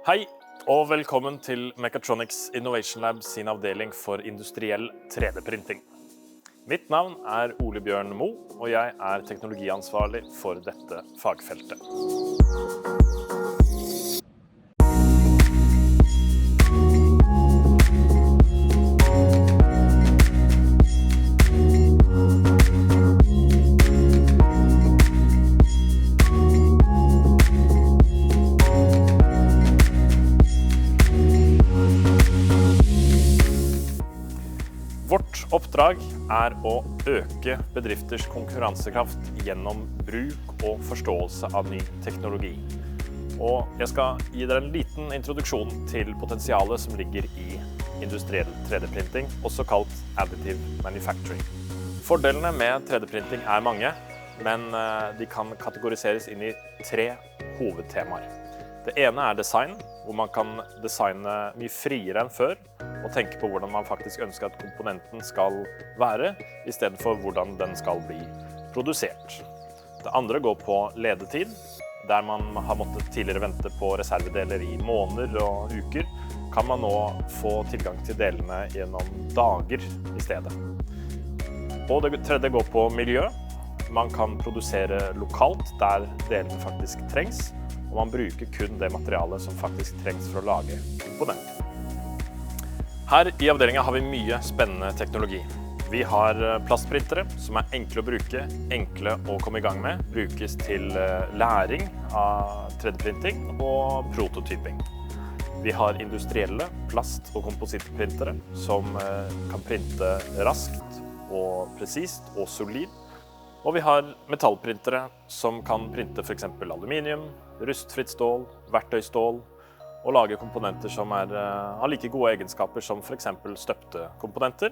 Hei, og velkommen til Mechatronics Innovation Lab sin avdeling for industriell 3D-printing. Mitt navn er Ole Bjørn Mo, og jeg er teknologiansvarlig for dette fagfeltet. Vårt oppdrag er å øke bedrifters konkurransekraft gjennom bruk og forståelse av ny teknologi. Og jeg skal gi dere en liten introduksjon til potensialet som ligger i industriell 3D-printing, også kalt additive manufacturing. Fordelene med 3D-printing er mange, men de kan kategoriseres inn i 3 hovedtemaer. Det ene er design, hvor man kan designe mye friere enn før, og tenke på hvordan man faktisk ønsker at komponenten skal være, i stedet for hvordan den skal bli produsert. Det andre går på ledetid, der man har måttet tidligere vente på reservedeler i måneder og uker, kan man nå få tilgang til delene gjennom dager i stedet. Og det tredje går på miljø. Man kan produsere lokalt der delene faktisk trengs, og man bruker kun det materialet som faktisk trengs for å lage komponenter. Her i avdelingen har vi mye spennende teknologi. Vi har plastprintere som er enkle å bruke, enkle å komme i gang med, brukes til læring av 3D-printing og prototyping. Vi har industrielle plast- og komposittprintere som kan printe raskt og presist og solid. Og vi har metallprintere som kan printe for eksempel aluminium, rustfritt stål, verktøystål, og lage komponenter som har like gode egenskaper som for eksempel støpte komponenter.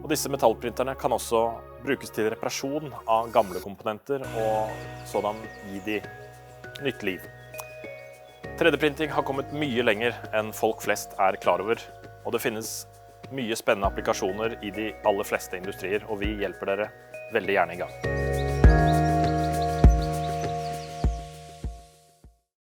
Og disse metallprinterne kan også brukes til reparasjon av gamle komponenter og sådan gi de nytt liv. 3D-printing har kommet mye lenger enn folk flest er klar over, og det finnes mye spennende applikasjoner i de aller fleste industrier, og vi hjelper dere veldig gjerne i gang.